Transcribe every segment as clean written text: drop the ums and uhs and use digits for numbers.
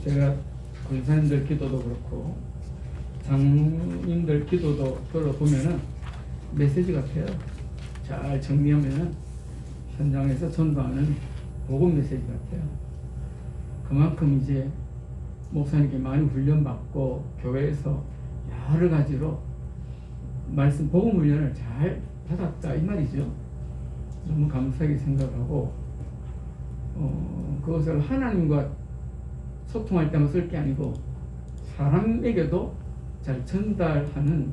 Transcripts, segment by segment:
제가 권사님들 기도도 그렇고 장님들 기도도 들어보면은 메시지 같아요. 잘 정리하면은 현장에서 전도하는 복음 메시지 같아요. 그만큼 이제 목사님께 많이 훈련받고 교회에서 여러 가지로 말씀 복음 훈련을 잘 받았다 이 말이죠. 너무 감사하게 생각하고 그것을 하나님과 소통할 때만 쓸 게 아니고 사람에게도 잘 전달하는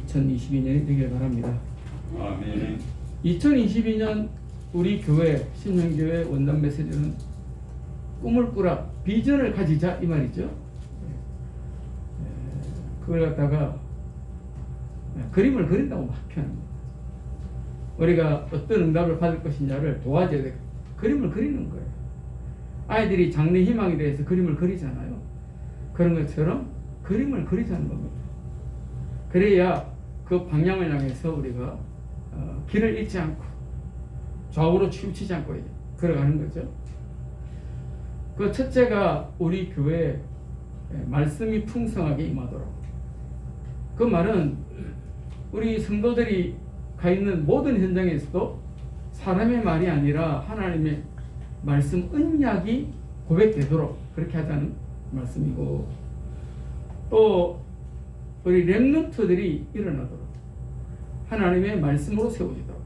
2022년이 되길 바랍니다. 아멘. 2022년 우리 교회 신현교회 원단 메시지는 꿈을 꾸라 비전을 가지자 이 말이죠. 그걸 갖다가 그림을 그린다고 막 표현합니다. 우리가 어떤 응답을 받을 것이냐를 도와줘야 돼. 그림을 그리는 거예요. 아이들이 장래 희망에 대해서 그림을 그리잖아요. 그런 것처럼 그림을 그리자는 겁니다. 그래야 그 방향을 향해서 우리가 길을 잃지 않고 좌우로 치우치지 않고 걸어가는 거죠. 그 첫째가 우리 교회에 말씀이 풍성하게 임하도록. 그 말은 우리 성도들이 가 있는 모든 현장에서도 사람의 말이 아니라 하나님의 말씀 언약이 고백되도록 그렇게 하자는 말씀이고, 또 우리 렘넌트들이 일어나도록 하나님의 말씀으로 세워지도록.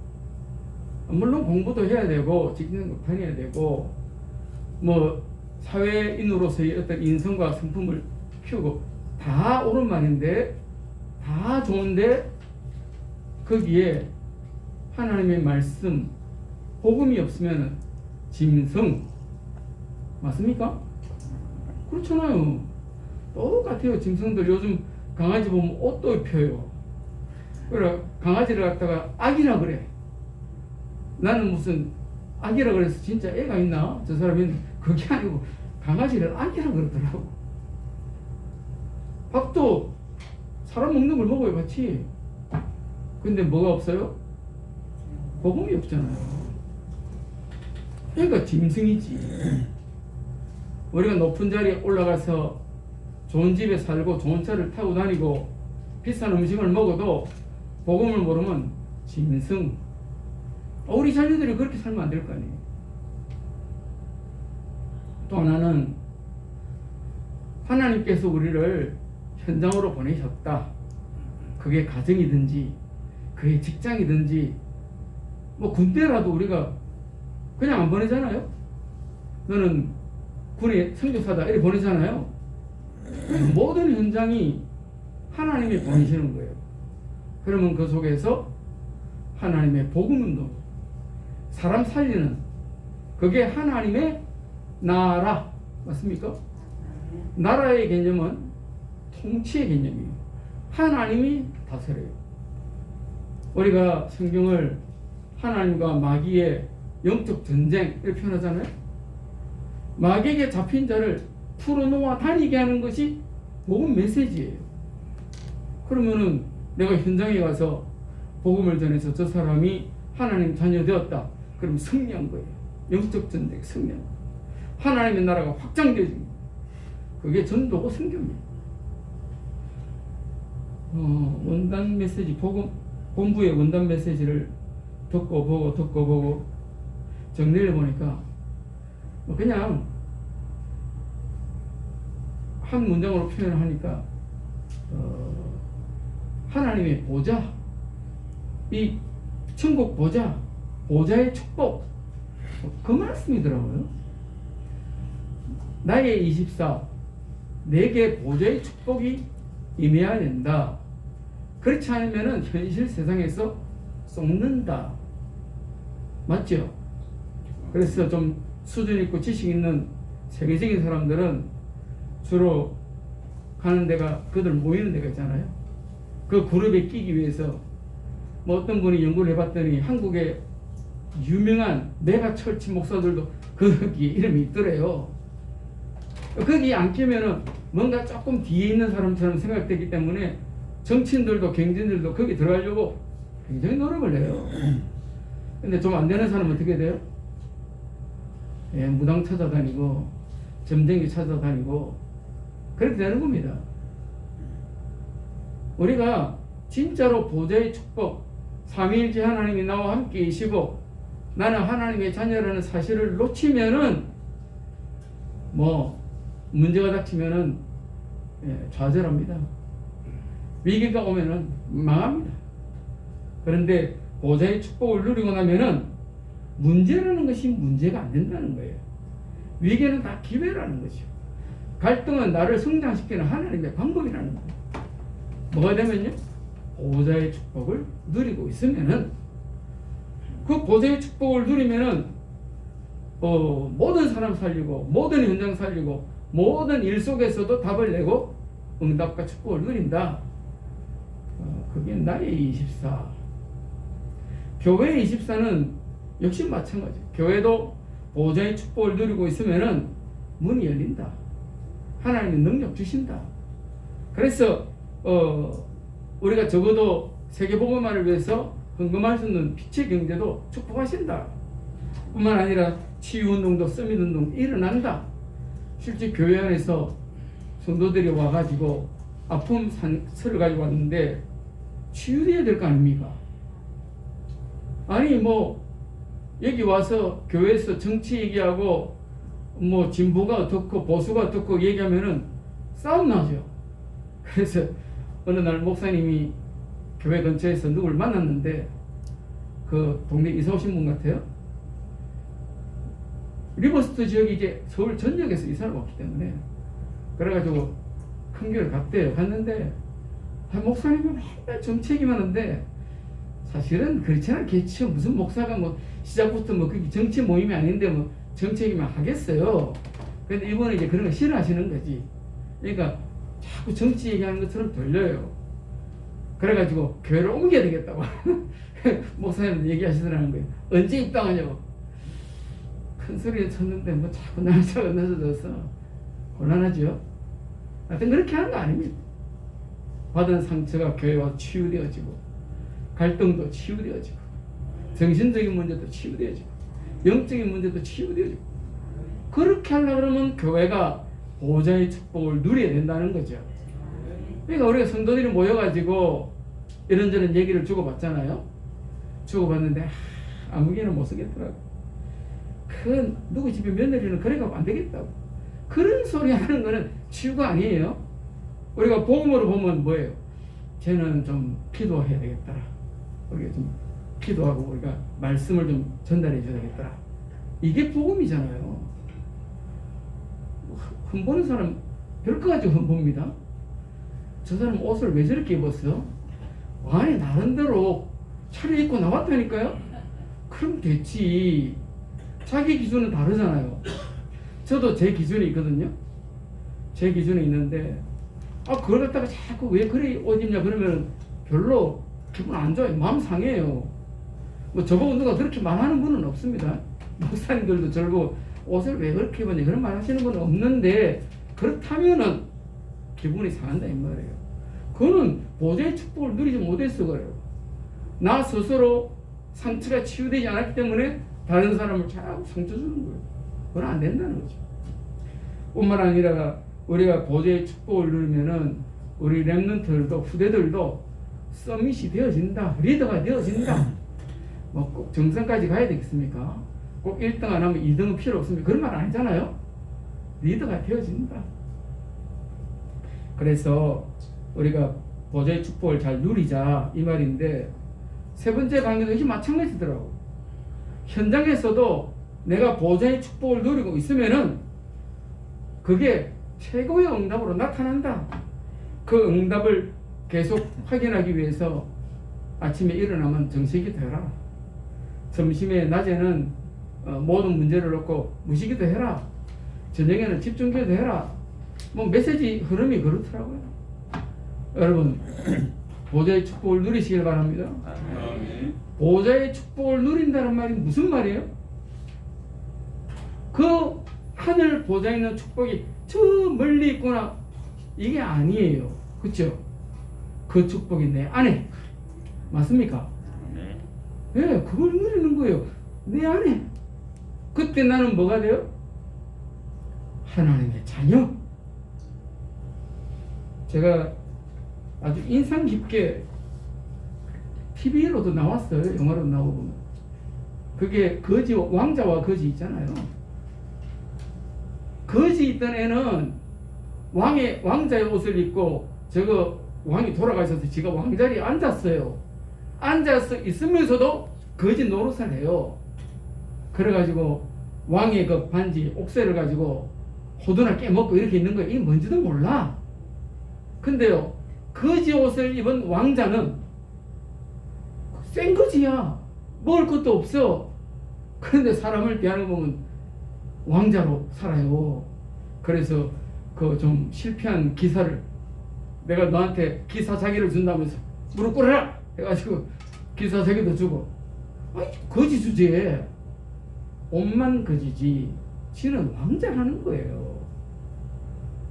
물론 공부도 해야 되고 직장도 다녀야 되고 뭐 사회인으로서의 어떤 인성과 성품을 키우고 다 옳은 말인데 다 좋은데 거기에 하나님의 말씀 복음이 없으면 짐승 맞습니까? 그렇잖아요. 똑같아요. 짐승들 요즘 강아지 보면 옷도 입혀요. 그래 강아지를 갖다가 악이라 그래. 나는 무슨 악이라 그래서 진짜 애가 있나? 저 사람은 그게 아니고 강아지를 악이라 그러더라고. 밥도 사람 먹는 걸 먹어요 같이. 근데 뭐가 없어요? 복음이 없잖아요. 애가 짐승이지. 우리가 높은 자리에 올라가서 좋은 집에 살고 좋은 차를 타고 다니고 비싼 음식을 먹어도 복음을 모르면 짐승. 우리 자녀들이 그렇게 살면 안 될 거 아니에요. 또 하나는 하나님께서 우리를 현장으로 보내셨다. 그게 가정이든지 그게 직장이든지 뭐 군대라도 우리가 그냥 안 보내잖아요. 너는 군에 선교사다 이렇게 보내잖아요. 모든 현장이 하나님이 보내시는 거예요. 그러면 그 속에서 하나님의 복음운동, 사람 살리는 그게 하나님의 나라 맞습니까? 나라의 개념은 통치의 개념이에요. 하나님이 다스려요. 우리가 성경을 하나님과 마귀의 영적 전쟁 이렇게 표현하잖아요. 마귀에게 잡힌 자를 풀어놓아 다니게 하는 것이 복음 메시지예요. 그러면은 내가 현장에 가서 복음을 전해서 저 사람이 하나님 자녀 되었다. 그럼 승리한 거예요. 영적 전쟁 승리한 거예요. 하나님의 나라가 확장되어집니다. 그게 전도고 성경이에요. 원단 메시지 복음 본부의 원단 메시지를 듣고 보고 정리를 보니까 그냥 한 문장으로 표현을 하니까 하나님의 보좌, 이 천국 보좌, 보좌의 축복 그 말씀이더라고요. 나의 24 내게 보좌의 축복이 임해야 된다. 그렇지 않으면 현실 세상에서 썩는다. 맞죠? 그래서 좀 수준 있고 지식 있는 세계적인 사람들은 주로 가는 데가 그들 모이는 데가 있잖아요. 그 그룹에 끼기 위해서 뭐 어떤 분이 연구를 해봤더니 한국의 유명한 메가 철치 목사들도 거기 이름이 있더래요. 거기 안 끼면은 뭔가 조금 뒤에 있는 사람처럼 생각되기 때문에 정치인들도 경진들도 거기 들어가려고 굉장히 노력을 해요. 근데 좀 안 되는 사람은 어떻게 돼요? 예, 무당 찾아다니고 점쟁이 찾아다니고 그렇게 되는 겁니다. 우리가 진짜로 보좌의 축복, 삼위일체 하나님이 나와 함께 계시고 나는 하나님의 자녀라는 사실을 놓치면은 뭐 문제가 닥치면은 좌절합니다. 위기가 오면은 망합니다. 그런데 보좌의 축복을 누리고 나면은 문제라는 것이 문제가 안 된다는 거예요. 위기는 다 기회라는 거죠. 갈등은 나를 성장시키는 하나님의 방법이라는 거예요. 뭐가 되면요? 보좌의 축복을 누리고 있으면은 그 보좌의 축복을 누리면은 모든 사람 살리고 모든 현장 살리고 모든 일 속에서도 답을 내고 응답과 축복을 누린다. 그게 나의 24. 교회의 24는 역시 마찬가지. 교회도 보좌의 축복을 누리고 있으면은 문이 열린다. 하나님의 능력 주신다. 그래서 우리가 적어도 세계복음화를 위해서 헌금할 수 있는 빛의 경제도 축복하신다. 뿐만 아니라 치유운동도 서밋운동 일어난다. 실제 교회 안에서 성도들이 와가지고 아픔 상처를 가지고 왔는데 치유돼야 될 거 아닙니까? 아니 뭐 여기 와서 교회에서 정치 얘기하고 뭐 진보가 어떻고 보수가 어떻고 얘기하면은 싸움 나죠. 그래서 어느 날 목사님이 교회 근처에서 누굴 만났는데 그 동네 이사 오신 분 같아요. 리버스트 지역이 이제 서울 전역에서 이사를 왔기 때문에 그래가지고 큰 교회를 갔대요. 갔는데 목사님이 맨날 정치 얘기만 하는데 사실은 그렇지 않겠죠. 무슨 목사가 뭐 시작부터 뭐 그게 정치 모임이 아닌데 뭐 정치 얘기만 하겠어요. 근데 이번에 이제 그런 거 싫어하시는 거지. 그러니까 자꾸 정치 얘기하는 것처럼 들려요. 그래가지고 교회를 옮겨야 되겠다고 목사님 얘기하시더라는 거예요. 언제 입당하냐고. 큰 소리를 쳤는데 뭐 자꾸 날짜가 늦어져서 곤란하죠. 하여튼 그렇게 하는 거 아닙니다. 받은 상처가 교회와 치유되어지고 갈등도 치유되어지고 정신적인 문제도 치유되어지고 영적인 문제도 치유되어지고 그렇게 하려고 그러면 교회가 보좌의 축복을 누려야 된다는 거죠. 그러니까 우리가 성도들이 모여가지고 이런저런 얘기를 주고받잖아요. 주고받는데 아무개는 못 쓰겠더라고. 그 누구 집에 며느리는 그래가면 안 되겠다고. 그런 소리 하는 거는 치유가 아니에요. 우리가 복음으로 보면 뭐예요? 쟤는 좀 기도해야 되겠더라. 우리가 좀 기도하고 우리가 말씀을 좀 전달해 줘야 되겠더라. 이게 복음이잖아요. 흠보는 사람 별거 가지고 흠봅니다. 저 사람 옷을 왜 저렇게 입었어? 아니 나름대로 차려입고 나왔다니까요. 그럼 됐지. 자기 기준은 다르잖아요. 저도 제 기준이 있거든요. 제 기준이 있는데 그걸 갖다가 자꾸 왜 그래 옷 입냐 그러면 별로 기분 안 좋아요. 마음 상해요. 뭐 저보고 누가 그렇게 말하는 분은 없습니다. 목사님들도 저보고 옷을 왜 그렇게 입었냐 그런 말 하시는 분은 없는데 그렇다면은 기분이 상한다 이 말이에요. 그거는 보좌의 축복을 누리지 못해서 그래요. 나 스스로 상처가 치유되지 않았기 때문에 다른 사람을 자꾸 상처 주는 거예요. 그건 안 된다는 거죠. 뿐만 아니라 우리가 보좌의 축복을 누리면은 우리 렘넌트들도 후대들도 서밋이 되어진다. 리더가 되어진다. 뭐 꼭 정상까지 가야 되겠습니까? 꼭 1등 안 하면 2등은 필요 없습니다. 그런 말 아니잖아요. 리더가 되어진다. 그래서 우리가 보좌의 축복을 잘 누리자 이 말인데 세 번째 강의도 역시 마찬가지더라고. 현장에서도 내가 보좌의 축복을 누리고 있으면은 그게 최고의 응답으로 나타난다. 그 응답을 계속 확인하기 위해서 아침에 일어나면 정식기도 해라. 점심에 낮에는 모든 문제를 놓고 무시기도 해라. 저녁에는 집중기도 해라. 뭐 메시지 흐름이 그렇더라고요. 여러분 보좌의 축복을 누리시길 바랍니다. 보좌의 축복을 누린다는 말이 무슨 말이에요? 그 하늘 보좌에 있는 축복이 저 멀리 있구나 이게 아니에요. 그렇죠? 그 축복이 내 안에 맞습니까? 네, 그걸 누리는 거예요. 내 안에. 그때 나는 뭐가 돼요? 하나님의 자녀. 제가 아주 인상 깊게 TV로도 나왔어요. 영화로 나오고. 그게 거지, 왕자와 거지 있잖아요. 거지 있던 애는 왕자의 옷을 입고 저거 왕이 돌아가셔서 지가 왕자리에 앉았어요. 앉아서 있으면서도 거지 노릇을 해요. 그래가지고 왕의 그 반지 옥새를 가지고 호두나 깨먹고 이렇게 있는 거예요. 이게 뭔지도 몰라. 근데요, 거지 옷을 입은 왕자는 생거지야. 먹을 것도 없어. 그런데 사람을 대하는 거 보면 왕자로 살아요. 그래서 그 좀 실패한 기사를 내가 너한테 기사 자기를 준다면서 무릎 꿇어라 해가지고 기사 자기도 주고. 아니, 거지 주제에 옷만 거지지 지는 왕자라는 거예요.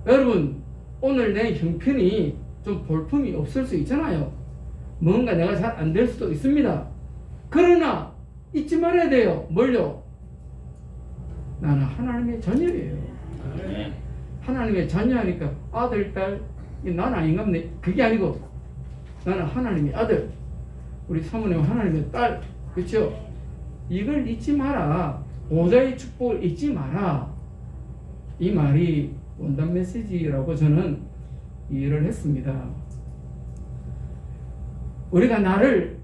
여러분, 오늘 내 형편이 좀 볼품이 없을 수 있잖아요. 뭔가 내가 잘 안 될 수도 있습니다. 그러나 잊지 말아야 돼요. 뭘요? 나는 하나님의 자녀예요. 하나님의 자녀하니까 아들, 딸, 난 아닌갑네. 그게 아니고 나는 하나님의 아들, 우리 사모님은 하나님의 딸. 그렇죠? 이걸 잊지 마라. 보좌의 축복을 잊지 마라. 이 말이 원단 메시지라고 저는 이해를 했습니다. 우리가 나를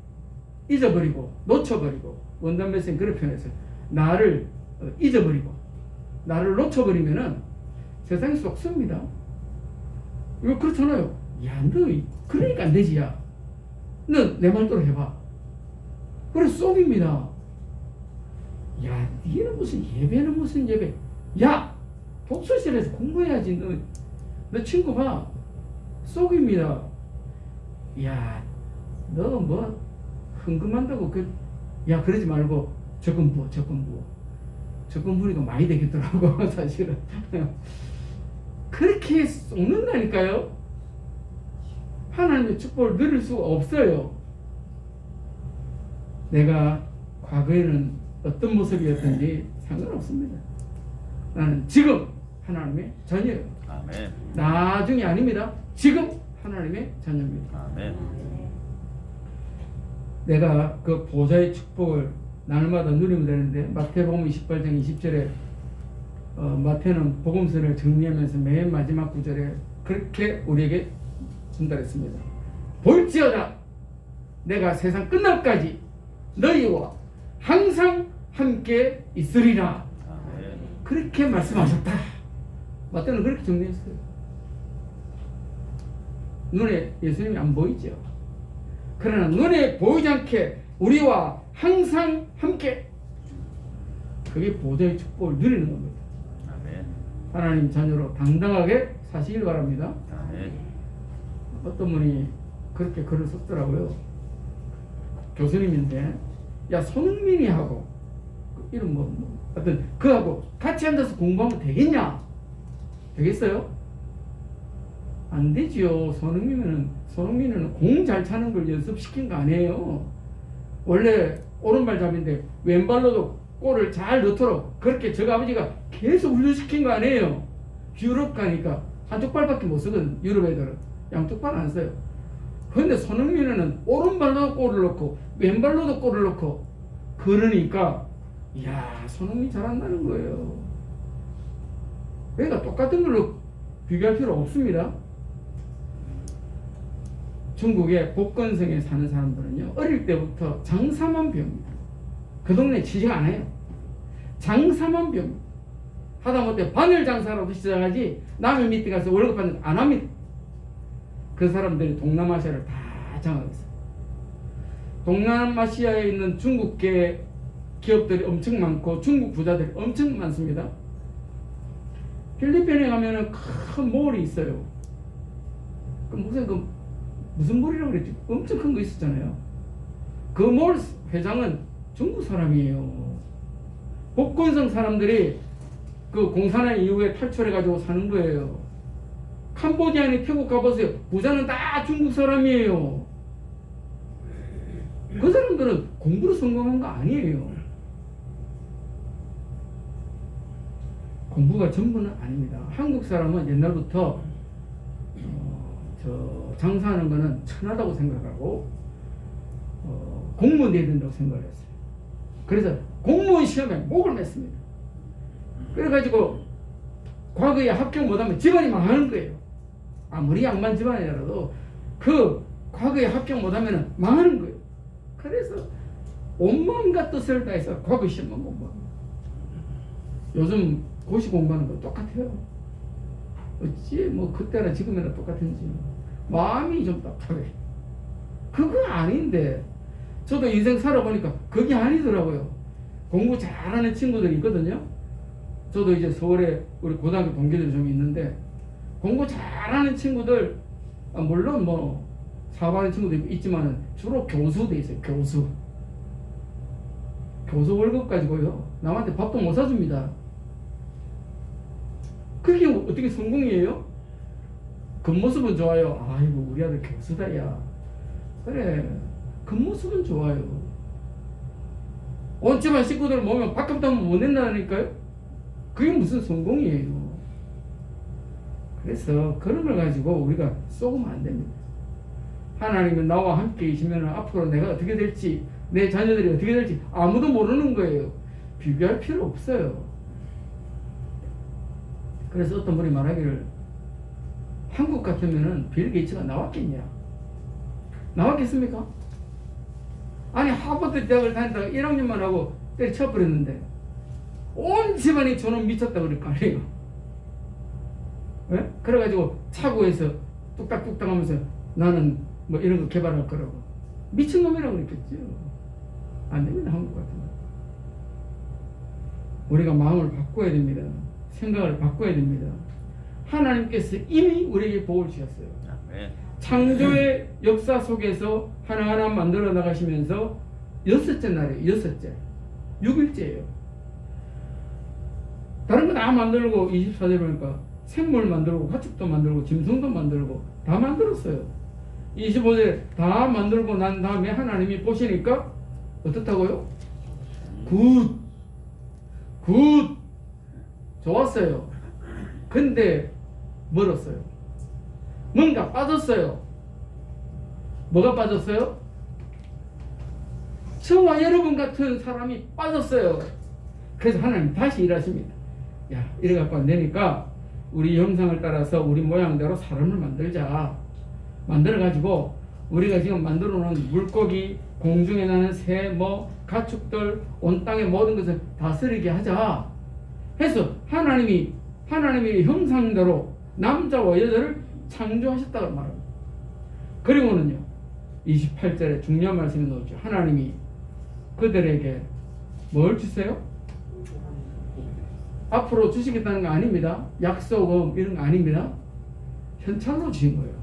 잊어버리고 놓쳐버리고, 원단 메시지는 그렇게 표현했어요. 나를 잊어버리고 나를 놓쳐버리면은 세상에 쏙습니다. 이거 그렇잖아요. 야, 너 그러니까 안 되지. 야, 너 내 말대로 해봐. 그래서 쏙입니다. 야, 니는 무슨 예배는 무슨 예배. 야, 독서실에서 공부해야지. 너 친구 봐. 쏙입니다. 야, 너 뭐 흥금한다고 야, 그러지 말고 적금 부어. 적금 부리가 많이 되겠더라고. 사실은 그렇게 쏙는다니까요. 하나님의 축복을 누릴 수가 없어요. 내가 과거에는 어떤 모습이었든지 상관없습니다. 나는 지금 하나님의 자녀예요. 아멘. 나중이 아닙니다. 지금 하나님의 자녀입니다. 아멘. 내가 그 보좌의 축복을 날마다 누리면 되는데, 마태복음 28장 20절에 마태는 복음서를 정리하면서 맨 마지막 구절에 그렇게 우리에게 전달했습니다. 볼지어다 내가 세상 끝날까지 너희와 항상 함께 있으리라. 아멘. 그렇게 말씀하셨다. 마태는 그렇게 정리했어요. 눈에 예수님이 안 보이죠. 그러나 눈에 보이지 않게 우리와 항상 함께, 그게 보좌의 축복을 누리는 겁니다. 아멘. 하나님 자녀로 당당하게 사시길 바랍니다. 아멘. 어떤 분이 그렇게 글을 썼더라고요. 교수님인데, 야, 손흥민이 하고 이런 어떤 그하고 같이 앉아서 공부하면 되겠냐? 되겠어요? 안 되지요. 손흥민은 공 잘 차는 걸 연습시킨 거 아니에요. 원래 오른발 잡인데 왼발로도 골을 잘 넣도록 그렇게 저 아버지가 계속 훈련시킨 거 아니에요. 유럽 가니까 한쪽 발밖에 못 쓰거든. 유럽 애들은 양쪽 발 안 써요. 그런데 손흥민은 오른발로도 골을 넣고 왼발로도 골을 넣고, 그러니까 이야, 손흥민 잘한다는 거예요. 그러니까 똑같은 걸로 비교할 필요 없습니다. 중국의 복건성에 사는 사람들은요, 어릴 때부터 장사만 배웁니다. 그 동네 취직 안 해요. 장사만 배웁니다. 하다못해 바늘 장사라도 시작하지 남의 밑에 가서 월급 받는 안 합니다. 그 사람들이 동남아시아를 다 장악했어요. 동남아시아에 있는 중국계 기업들이 엄청 많고 중국 부자들이 엄청 많습니다. 필리핀에 가면은 큰 몰이 있어요. 무슨 몰이라고 그랬지? 엄청 큰 거 있었잖아요. 그 몰 회장은 중국 사람이에요. 복건성 사람들이 그 공산화 이후에 탈출해가지고 사는 거예요. 캄보디아니 태국 가보세요. 부자는 다 중국 사람이에요. 그 사람들은 공부로 성공한 거 아니에요. 공부가 전부는 아닙니다. 한국 사람은 옛날부터 장사하는 거는 천하다고 생각하고 공무원 내야 된다고 생각을 했어요. 그래서 공무원 시험에 목을 맸습니다. 그래가지고 과거에 합격 못하면 집안이 망하는 거예요. 아무리 양반 집안이라도 그 과거에 합격 못하면 망하는 거예요. 그래서 온몸과 뜻을 다해서 과거 시험만 공부합니다. 요즘 고시 공부하는 거 똑같아요. 어찌 뭐 그때나 지금이나 똑같은지 마음이 좀 답답해. 그거 아닌데 저도 인생 살아보니까 그게 아니더라고요. 공부 잘하는 친구들이 있거든요. 저도 이제 서울에 우리 고등학교 동기들이 좀 있는데 공부 잘하는 친구들 물론 뭐 사업하는 친구도 있지만 주로 교수돼 있어요. 교수 월급 가지고요 남한테 밥도 못 사줍니다. 그게 어떻게 성공이에요? 겉모습은 좋아요. 아이고 우리 아들 교수다 야. 그래 겉모습은 좋아요. 온 집안 식구들 모으면 밥값도 못 낸다니까요. 그게 무슨 성공이에요. 그래서 그런 걸 가지고 우리가 쏘면 안 됩니다. 하나님은 나와 함께 계시면 앞으로 내가 어떻게 될지 내 자녀들이 어떻게 될지 아무도 모르는 거예요. 비교할 필요 없어요. 그래서 어떤 분이 말하기를 한국 같으면은 빌 게이츠가 나왔겠냐? 나왔겠습니까? 아니 하버드 대학을 다니다가 1학년만 하고 때려쳐버렸는데 온 집안이 저놈 미쳤다 그럴 거 아니에요. 네? 그래가지고 차고에서 뚝딱뚝딱 하면서 나는 뭐 이런 거 개발할 거라고 미친놈이라고 그랬겠죠. 안 됩니다. 한국 같으면 우리가 마음을 바꿔야 됩니다. 생각을 바꿔야 됩니다. 하나님께서 이미 우리에게 복을 주셨어요. 아멘. 창조의 역사 속에서 하나하나 만들어 나가시면서 6째 날이에요. 6일째예요. 다른 거 다 만들고 24절 보니까 생물 만들고 가축도 만들고 짐승도 만들고 다 만들었어요. 25절 다 만들고 난 다음에 하나님이 보시니까 어떻다고요? 굿 좋았어요. 근데 멀었어요. 뭔가 빠졌어요. 뭐가 빠졌어요? 저와 여러분 같은 사람이 빠졌어요. 그래서 하나님 다시 일하십니다. 야, 이래 갖고 안 되니까 우리 형상을 따라서 우리 모양대로 사람을 만들자. 만들어 가지고 우리가 지금 만들어 놓은 물고기, 공중에 나는 새, 뭐 가축들, 온 땅의 모든 것을 다스리게 하자 해서 하나님이 형상대로 남자와 여자를 창조하셨다고 말합니다. 그리고는요 28절에 중요한 말씀이 나오죠. 하나님이 그들에게 뭘 주세요? 앞으로 주시겠다는 거 아닙니다. 약속은 이런 거 아닙니다. 현찰로 주신 거예요.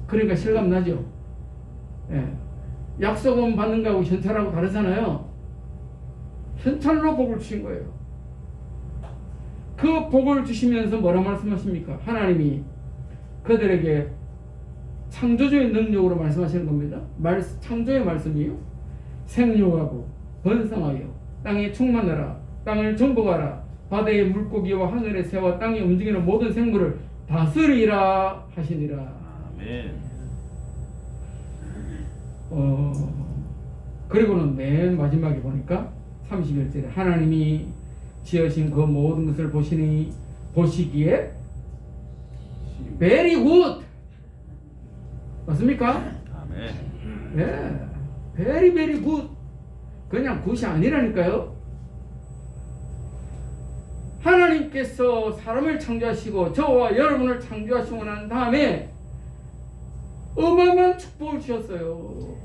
그러니까 실감 나죠? 예. 약속은 받는 거하고 현찰하고 다르잖아요. 현찰로 복을 주신 거예요. 그 복을 주시면서 뭐라 말씀하십니까? 하나님이 그들에게 창조주의 능력으로 말씀하시는 겁니다. 창조의 말씀이요. 생육하고 번성하여 땅에 충만하라. 땅을 정복하라. 바다의 물고기와 하늘의 새와 땅에 움직이는 모든 생물을 다스리라 하시니라. 아멘. 그리고는 맨 마지막에 보니까 31절에 하나님이 지으신 그 모든 것을 보시기에 very good 맞습니까? 아멘. 예, very very good. 그냥 굿이 아니라니까요. 하나님께서 사람을 창조하시고 저와 여러분을 창조하시고 난 다음에 어마어마한 축복을 주셨어요.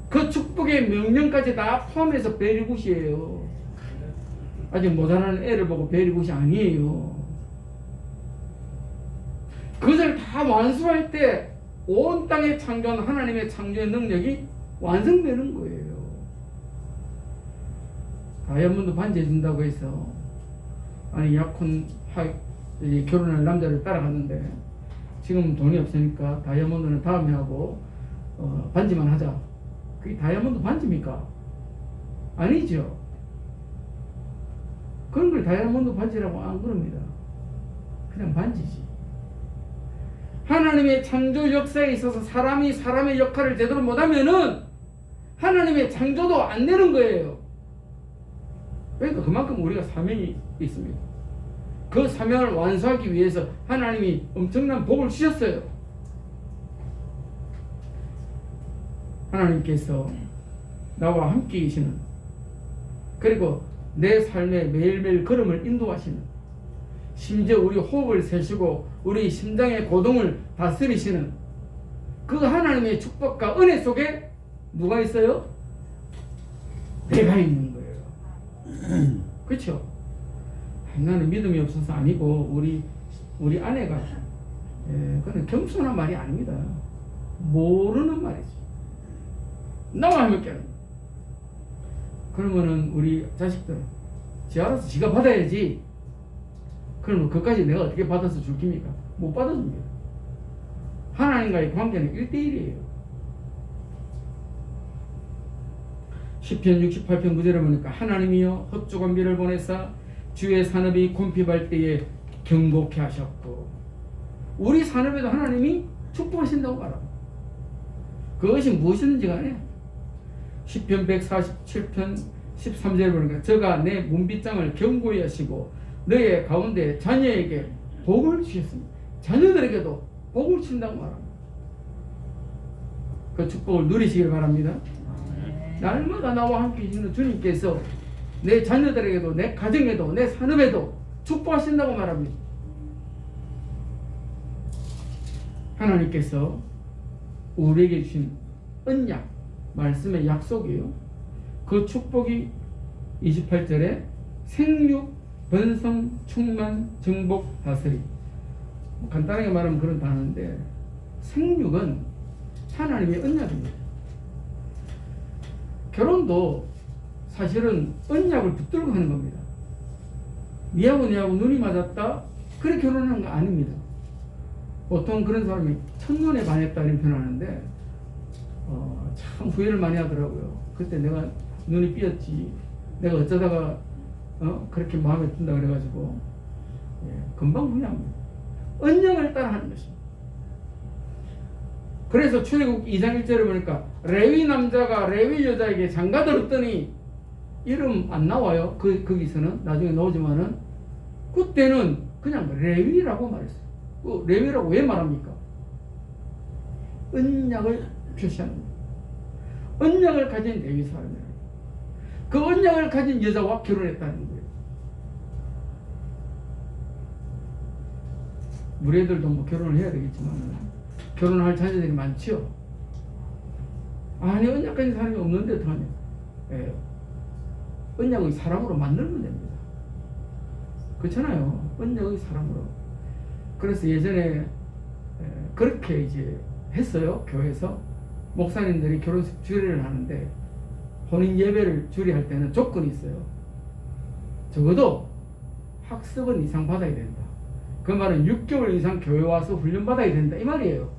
그 축복의 명령까지 다 포함해서 very good이에요. 아직 모자라는 애를 보고 very good이 아니에요. 그것을 다 완수할 때 온 땅에 창조한 하나님의 창조의 능력이 완성되는 거예요. 다이아몬드 반지 해준다고 해서 아니 약혼 결혼할 남자를 따라갔는데 지금 돈이 없으니까 다이아몬드는 다음에 하고 반지만 하자. 그게 다이아몬드 반지입니까? 아니죠. 그런 걸 다이아몬드 반지라고 안 그럽니다. 그냥 반지지. 하나님의 창조 역사에 있어서 사람이 사람의 역할을 제대로 못하면은 하나님의 창조도 안 되는 거예요. 그러니까 그만큼 우리가 사명이 있습니다. 그 사명을 완수하기 위해서 하나님이 엄청난 복을 주셨어요. 하나님께서 나와 함께 계시는, 그리고 내 삶의 매일매일 걸음을 인도하시는, 심지어 우리 호흡을 세시고 우리 심장의 고동을 다스리시는 그 하나님의 축복과 은혜 속에 누가 있어요? 내가 있는 거예요. 그렇죠? 나는 믿음이 없어서 아니고 우리 아내가 그건 겸손한 말이 아닙니다. 모르는 말이지. 나와 함께. 그러면은 우리 자식들 지 알아서 지가 받아야지. 그러면 그까지 내가 어떻게 받아서 줄 깁니까? 못 받아줍니다. 하나님과의 관계는 1대1이에요. 시편 68편 9절에 보니까 하나님이여 헛죽은 비를 보내사 주의 산업이 곰핍할 때에 경고케 하셨고, 우리 산업에도 하나님이 축복하신다고 말합니다. 그것이 무엇이든지 간에 시편 147편 13절에 보니까 저가 내 문빗장을 견고히 하시고 너의 가운데 자녀에게 복을 주셨습니다. 자녀들에게도 복을 주신다고 말합니다. 그 축복을 누리시길 바랍니다. 날마다 나와 함께 계시는 주님께서 내 자녀들에게도 내 가정에도 내 산업에도 축복하신다고 말합니다. 하나님께서 우리에게 주신 언약, 말씀의 약속이에요. 그 축복이 28절에 생육, 번성, 충만, 정복, 다스림. 간단하게 말하면 그런 단어인데, 생육은 하나님의 언약입니다. 결혼도 사실은 언약을 붙들고 하는 겁니다. 니하고 눈이 맞았다? 그래 결혼하는 거 아닙니다. 보통 그런 사람이 첫눈에 반했다 이런 표현하는데 참 후회를 많이 하더라고요. 그때 내가 눈이 삐었지, 내가 어쩌다가 그렇게 마음에 든다 그래가지고 금방 후회합니다. 언약을 따라 하는 것입니다. 그래서 출애굽 2장 1절에 보니까 레위 남자가 레위 여자에게 장가들었더니 이름 안 나와요. 거기서는 나중에 나오지만은 그때는 그냥 레위라고 말했어요. 그 레위라고 왜 말합니까? 언약을 표시하는 거예요. 언약을 가진 레위 사람이에요. 그 언약을 가진 여자와 결혼했다는 거예요. 우리 애들도 뭐 결혼을 해야 되겠지만 결혼할 자녀들이 많죠. 아니 언약 가진 사람이 없는데 어떡하냐. 언약의 사람으로 만들면 됩니다. 그렇잖아요. 언약의 사람으로. 그래서 예전에 그렇게 이제 했어요. 교회에서 목사님들이 결혼식 주례를 하는데 혼인 예배를 주례할 때는 조건이 있어요. 적어도 학습은 이상 받아야 된다. 그 말은 6개월 이상 교회 와서 훈련 받아야 된다 이 말이에요.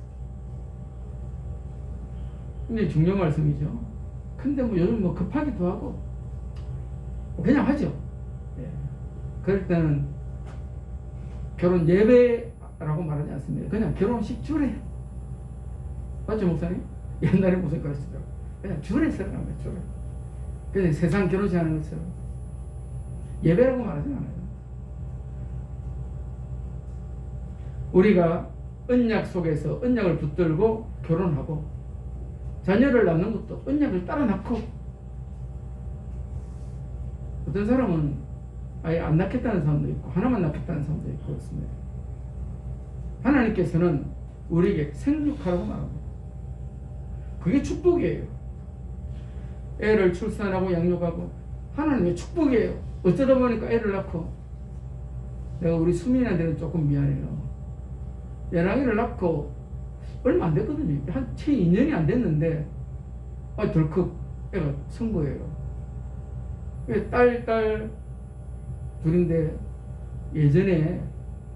근데 중요한 말씀이죠. 근데 뭐 요즘 뭐 급하기도 하고 그냥 하죠. 그럴 때는 결혼 예배라고 말하지 않습니다. 그냥 결혼식 주례. 맞죠 목사님? 옛날에 무슨 그랬더라고요. 그냥 주례 쓰라는 거예요. 주례. 그냥 세상 결혼식 하는 것처럼 예배라고 말하지 않아요. 우리가 언약 속에서 언약을 붙들고 결혼하고 자녀를 낳는 것도 언약을 따라 낳고, 어떤 사람은 아예 안 낳겠다는 사람도 있고 하나만 낳겠다는 사람도 있고 그렇습니다. 하나님께서는 우리에게 생육하라고 말합니다. 그게 축복이에요. 애를 출산하고 양육하고 하나님의 축복이에요. 어쩌다 보니까 애를 낳고, 내가 우리 수민이한테는 조금 미안해요. 애랑이를 낳고 얼마 안 됐거든요. 채 2년이 안 됐는데 덜컥 애가 선거예요. 딸 둘인데 예전에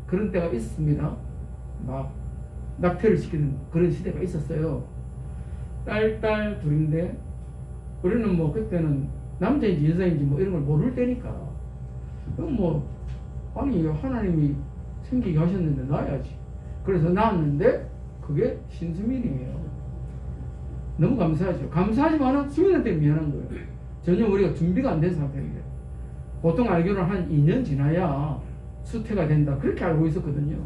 그런 때가 있습니다. 막 낙태를 시키는 그런 시대가 있었어요. 딸 둘인데 우리는 뭐 그때는 남자인지 여자인지 뭐 이런 걸 모를 때니까 그럼 뭐 아니 하나님이 생기게 하셨는데 낳아야지. 그래서 낳았는데 그게 신수민이에요. 너무 감사하죠. 감사하지만 수민한테 미안한 거예요. 전혀 우리가 준비가 안 된 상태인데 보통 알기로는 한 2년 지나야 수태가 된다 그렇게 알고 있었거든요.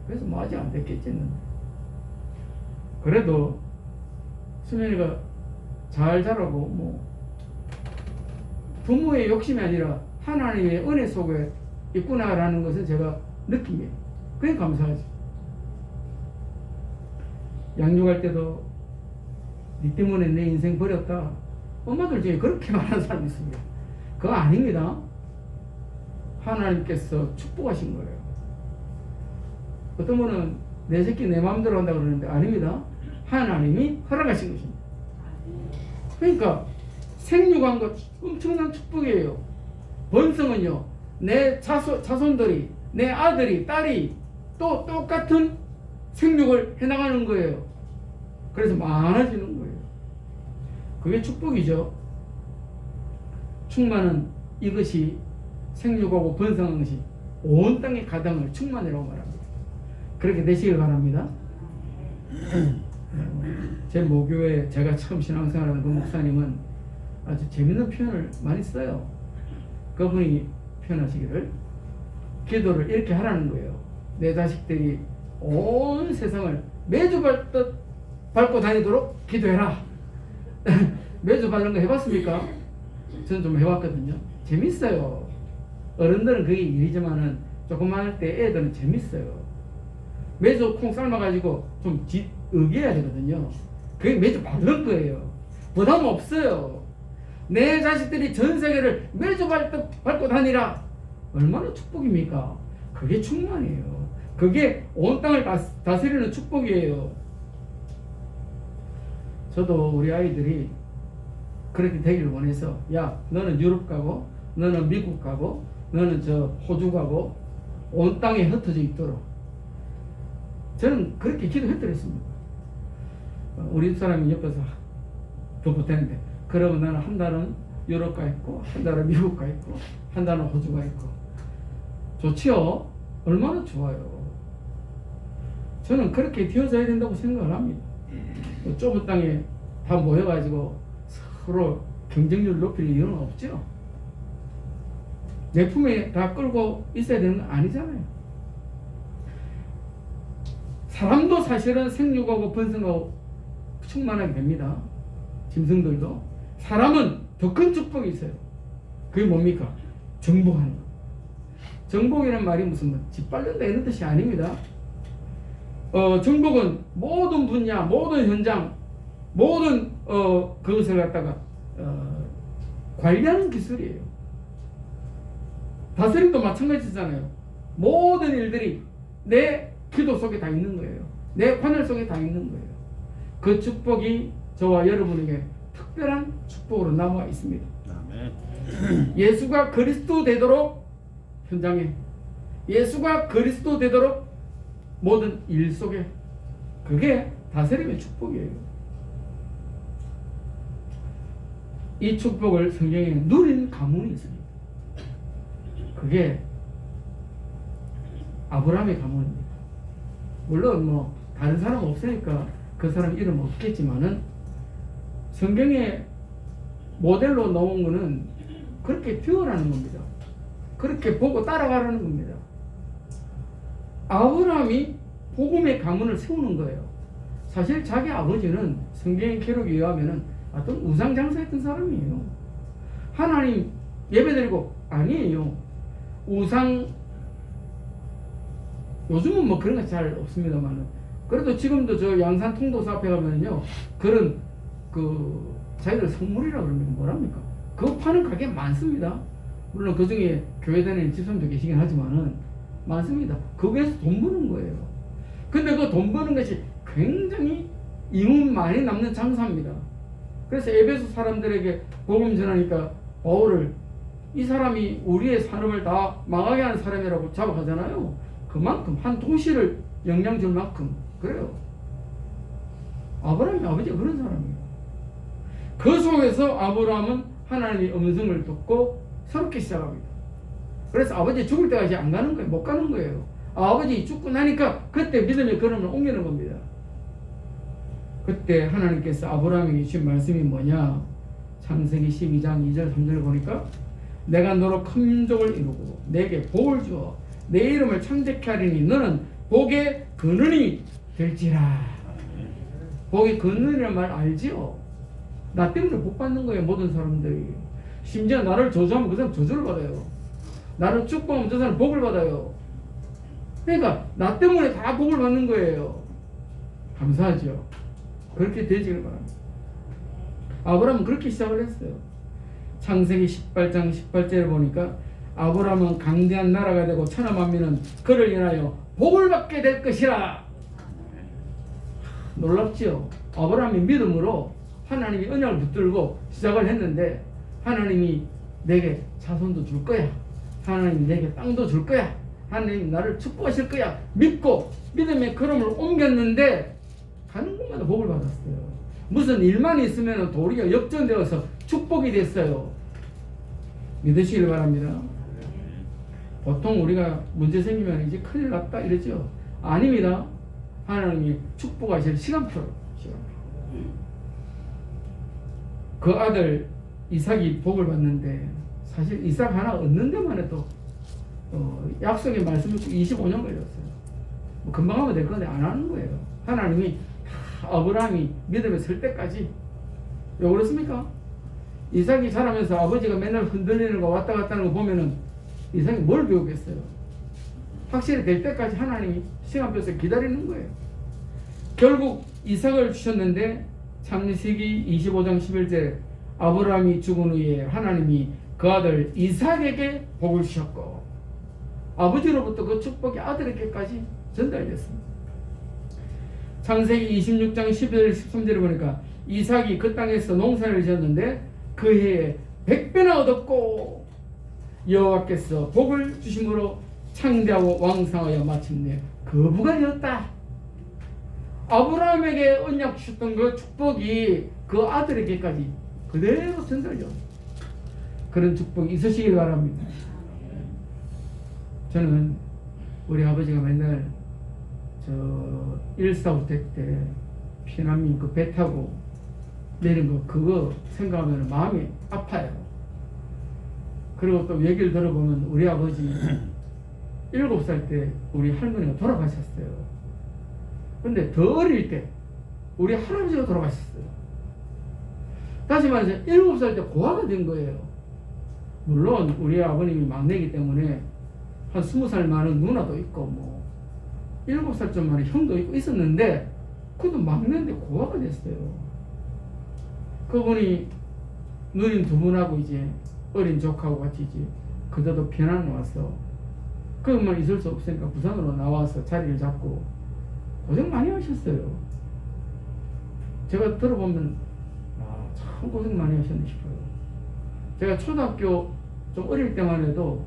그래서 뭐 아직 안 됐겠지는. 그래도 수민이가 잘 자라고 뭐 부모의 욕심이 아니라 하나님의 은혜 속에 있구나라는 것을 제가 느끼게 그게 감사하지. 양육할 때도 니 때문에 내 인생 버렸다. 엄마들 중에 그렇게 말하는 사람이 있습니다. 그거 아닙니다. 하나님께서 축복하신 거예요. 어떤 분은 내 새끼 내 마음대로 한다고 그러는데 아닙니다. 하나님이 허락하신 것입니다. 그러니까 생육한 것 엄청난 축복이에요. 번성은요, 내 자손들이, 내 아들이, 딸이 또 똑같은 생육을 해나가는 거예요. 그래서 많아지는 거예요. 그게 축복이죠. 충만은 이것이 생육하고 번성한 것이 온 땅의 가당을 충만이라고 말합니다. 그렇게 되시길 바랍니다. 제 모교에 제가 처음 신앙생활하는 그 목사님은 아주 재밌는 표현을 많이 써요. 그분이 표현하시기를 기도를 이렇게 하라는 거예요. 내 자식들이 온 세상을 매주 밟고 다니도록 기도해라. 매주 밟는 거 해봤습니까? 저는 좀 해봤거든요. 재밌어요. 어른들은 그게 일이지만은 조금만 할 때 애들은 재밌어요. 매주 콩 삶아가지고 좀 의기해야 되거든요. 그게 매주 밟는 거예요. 부담 없어요. 내 자식들이 전 세계를 매주 밟고 다니라. 얼마나 축복입니까? 그게 충만이에요. 그게 온 땅을 다스리는 축복이에요. 저도 우리 아이들이 그렇게 되기를 원해서 야 너는 유럽 가고 너는 미국 가고 너는 저 호주 가고 온 땅에 흩어져 있도록 저는 그렇게 기도했더랬습니다. 우리 사람이 옆에서 더 보태는데 그러면 나는 한 달은 유럽 가 있고 한 달은 미국 가 있고 한 달은 호주 가 있고 좋지요? 얼마나 좋아요. 저는 그렇게 되어져야 된다고 생각을 합니다. 좁은 땅에 다 모여가지고 서로 경쟁률 높일 이유는 없죠. 내 품에 다 끌고 있어야 되는 건 아니잖아요. 사람도 사실은 생육하고 번성하고 충만하게 됩니다. 짐승들도. 사람은 더 큰 축복이 있어요. 그게 뭡니까? 정복하는 거. 정복이라는 말이 무슨 뭐 짓밟는다 이런 뜻이 아닙니다. 정복은 모든 분야, 모든 현장, 모든 그것을 갖다가 관리하는 기술이에요. 다스림도 마찬가지잖아요. 모든 일들이 내 기도 속에 다 있는 거예요. 내 관할 속에 다 있는 거예요. 그 축복이 저와 여러분에게 특별한 축복으로 남아 있습니다. 아멘. 예수가 그리스도 되도록 현장에, 예수가 그리스도 되도록 모든 일 속에, 그게 다스림의 축복이에요. 이 축복을 성경에 누린 가문이 있습니다. 그게 아브라함의 가문입니다. 물론 뭐 다른 사람 없으니까 그 사람 이름 없겠지만은 성경에 모델로 나온 거는 그렇게 되어라는 겁니다. 그렇게 보고 따라가라는 겁니다. 아브라함이 복음의 가문을 세우는 거예요. 사실 자기 아버지는 성경의 기록에 의하면은 어떤 우상장사했던 사람이에요. 하나님 예배드리고 아니에요. 우상 요즘은 뭐 그런 거 잘 없습니다만은 그래도 지금도 저 양산 통도사 앞에 가면요 그런 그 자기들 성물이라고 그러면 뭐랍니까? 그거 파는 가게 많습니다. 물론 그 중에 교회 다니는 집사님도 계시긴 하지만은 많습니다. 거기에서 돈 버는 거예요. 근데 그 돈 버는 것이 굉장히 임금 많이 남는 장사입니다. 그래서 에베소 사람들에게 복음 전하니까 바울을 이 사람이 우리의 산업을 다 망하게 하는 사람이라고 자박하잖아요. 그만큼 한 도시를 영향 줄 만큼 그래요. 아브라함이 아버지가 그런 사람이에요. 그 속에서 아브라함은 하나님의 음성을 듣고 새롭게 시작합니다. 그래서 아버지 죽을 때까지 안 가는 거예요. 못 가는 거예요. 아버지 죽고 나니까 그때 믿음의 걸음을 옮기는 겁니다. 그때 하나님께서 아브라함에게 주신 말씀이 뭐냐? 창세기 12장 2절 3절을 보니까 내가 너로 큰 민족을 이루고 내게 복을 주어 내 이름을 창대케 하리니 너는 복의 근원이 될지라. 복의 근원이라는 말 알지요? 나 때문에 복 받는 거예요. 모든 사람들이. 심지어 나를 저주하면 그 사람 저주를 받아요. 나를 축복하면 저 사람 복을 받아요. 그러니까 나 때문에 다 복을 받는 거예요. 감사하죠. 그렇게 되지를 바랍니다. 아브라함은 그렇게 시작을 했어요. 창세기 18장 18절에 보니까 아브라함은 강대한 나라가 되고 천하 만민은 그를 인하여 복을 받게 될 것이라. 놀랍지요. 아브라함이 믿음으로 하나님이 언약을 붙들고 시작을 했는데 하나님이 내게 자손도 줄 거야. 하나님이 내게 땅도 줄 거야. 하나님 나를 축복하실 거야. 믿고 믿음의 걸음을 옮겼는데 가는 곳마다 복을 받았어요. 무슨 일만 있으면 도리가 역전되어서 축복이 됐어요. 믿으시길 바랍니다. 보통 우리가 문제 생기면 이제 큰일 났다 이러죠. 아닙니다. 하나님이 축복하실 시간표로. 그 아들 이삭이 복을 받는데 사실 이삭 하나 얻는 데만 해도 약속의 말씀을 25년 걸렸어요. 뭐 금방 하면 될 건데 안 하는 거예요. 하나님이 아브라함이 믿음에 설 때까지. 왜 그렇습니까? 이삭이 자라면서 아버지가 맨날 흔들리는 거 왔다 갔다 하는 거 보면은 이삭이 뭘 배우겠어요? 확실히 될 때까지 하나님이 시간표에서 기다리는 거예요. 결국 이삭을 주셨는데 창세기 25장 11절 아브라함이 죽은 후에 하나님이 그 아들 이삭에게 복을 주셨고 아버지로부터 그 축복이 아들에게까지 전달됐습니다. 창세기 26장 12절 13절에 보니까 이삭이 그 땅에서 농사를 지었는데 그 해에 100배나 얻었고 여호와께서 복을 주심으로 창대하고 왕성하여 마침내 거부가 되었다. 아브라함에게 언약 주셨던 그 축복이 그 아들에게까지 그대로 전달되었다. 그런 축복이 있으시길 바랍니다. 저는 우리 아버지가 맨날 저 1.4 때 피난민 그 배 타고 내린 거 그거 생각하면 마음이 아파요. 그리고 또 얘기를 들어보면 우리 아버지 7살 때 우리 할머니가 돌아가셨어요. 근데 더 어릴 때 우리 할아버지가 돌아가셨어요. 다시 말해서 7살 때 고아가 된 거예요. 물론 우리 아버님이 막내이기 때문에 한 20살 많은 누나도 있고 뭐 7살 좀 많은 형도 있고 있었는데 그것도 막내인데 고아가 됐어요. 그분이 누님 두 분하고 이제 어린 조카하고 같이 이제 그저도 편안 와서 그것만 있을 수 없으니까 부산으로 나와서 자리를 잡고 고생 많이 하셨어요. 제가 들어보면 참 고생 많이 하셨네 싶어요. 제가 초등학교 좀 어릴 때만 해도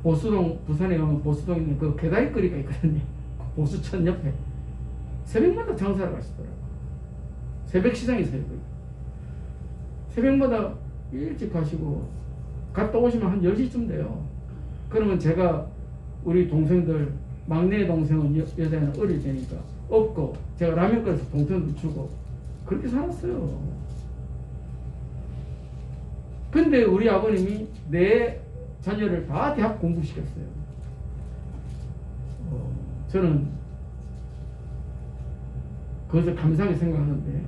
보수동, 부산에 가면 보수동에 있는 그 게다리거리가 있거든요. 보수천 옆에 새벽마다 장사를 가시더라고요. 새벽 시장이 있어요. 새벽마다 일찍 가시고 갔다 오시면 한 10시쯤 돼요. 그러면 제가 우리 동생들 막내 동생은 여자는 어릴 때니까 없고 제가 라면 끓여서 동생들 주고 그렇게 살았어요. 근데 우리 아버님이 내 자녀를 다 대학 공부시켰어요. 저는 그것을 감사하게 생각하는데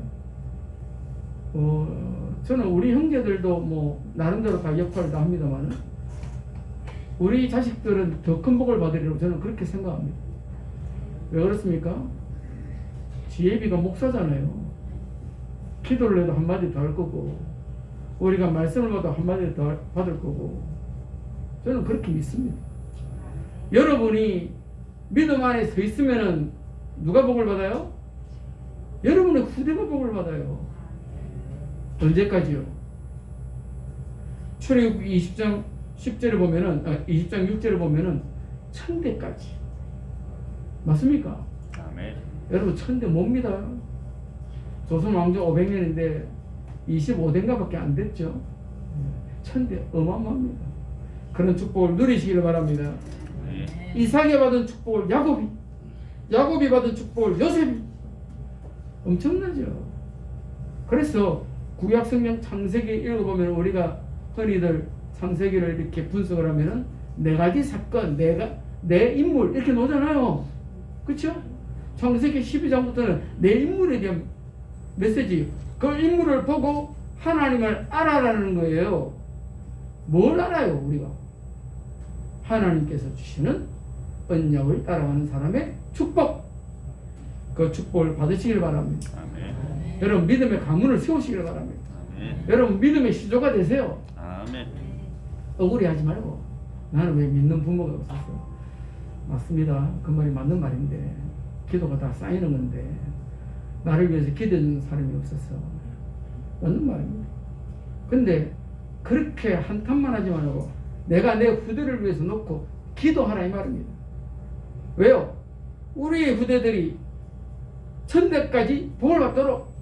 저는 우리 형제들도 뭐 나름대로 다 역할을 다 합니다만 우리 자식들은 더 큰 복을 받으리라고 저는 그렇게 생각합니다. 왜 그렇습니까? 지혜비가 목사잖아요. 기도를 해도 한마디 더 할 거고 우리가 말씀을 받아도 한마디 더 받을 거고 저는 그렇게 믿습니다. 여러분이 믿음 안에 서 있으면은 누가 복을 받아요? 여러분의 후대가 복을 받아요. 언제까지요? 출애굽기 20장 10절에 보면은 20장 6절에 보면은 천대까지. 맞습니까? 아멘. 여러분 천대 뭡니다. 조선 왕조 500년인데 25대인가 밖에 안 됐죠. 천대 어마어마합니다. 그런 축복을 누리시기를 바랍니다. 이삭이 받은 축복을 야곱이 받은 축복을 요셉이, 엄청나죠. 그래서 구약 성경 창세기 읽어보면 우리가 흔히들 창세기를 이렇게 분석을 하면은 네 가지 사건, 내 인물 이렇게 나오잖아요. 그렇죠? 창세기 12장부터는 내 인물에 대한 메시지, 그 인물을 보고 하나님을 알아라는 거예요. 뭘 알아요? 우리가 하나님께서 주시는 언약을 따라가는 사람의 축복, 그 축복을 받으시길 바랍니다. 아멘. 여러분 믿음의 가문을 세우시길 바랍니다. 아멘. 여러분 믿음의 시조가 되세요. 아멘. 억울해하지 말고, 나는 왜 믿는 부모가 없었어? 맞습니다. 그 말이 맞는 말인데, 기도가 다 쌓이는 건데 나를 위해서 기도해주는 사람이 없었어. 맞는 말입니다. 근데 그렇게 한탄만 하지 말고 내가 내 후대를 위해서 놓고 기도하라 이 말입니다. 왜요? 우리 후대들이 천대까지 복을 받도록.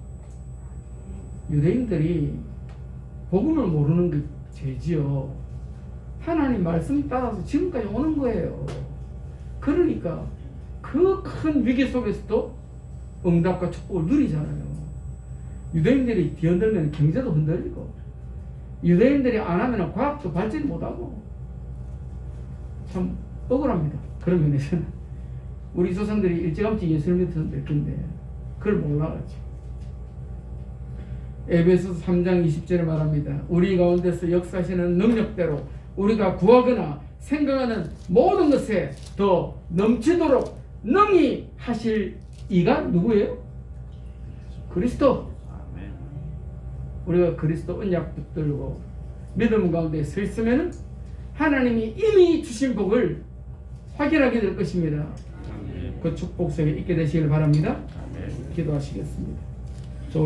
유대인들이 복음을 모르는 게 죄지요. 하나님 말씀 따라서 지금까지 오는 거예요. 그러니까 그 큰 위기 속에서도 응답과 축복을 누리잖아요. 유대인들이 뒤흔들면 경제도 흔들리고, 유대인들이 안 하면 과학도 발전 못하고, 참 억울합니다. 그런 면에서는 우리 조상들이 일찌감치 예수를 믿었으면 될 텐데 그걸 몰라가지고. 에베소서 3장 20절에 말합니다. 우리 가운데서 역사하시는 능력대로 우리가 구하거나 생각하는 모든 것에 더 넘치도록 능히 하실 이가 누구예요? 그리스도. 아멘. 우리가 그리스도 언약 붙들고 믿음 가운데 서 있으면 하나님이 이미 주신 복을 확인하게 될 것입니다. 아멘. 그 축복 속에 있게 되시길 바랍니다. 아멘. 기도하시겠습니다.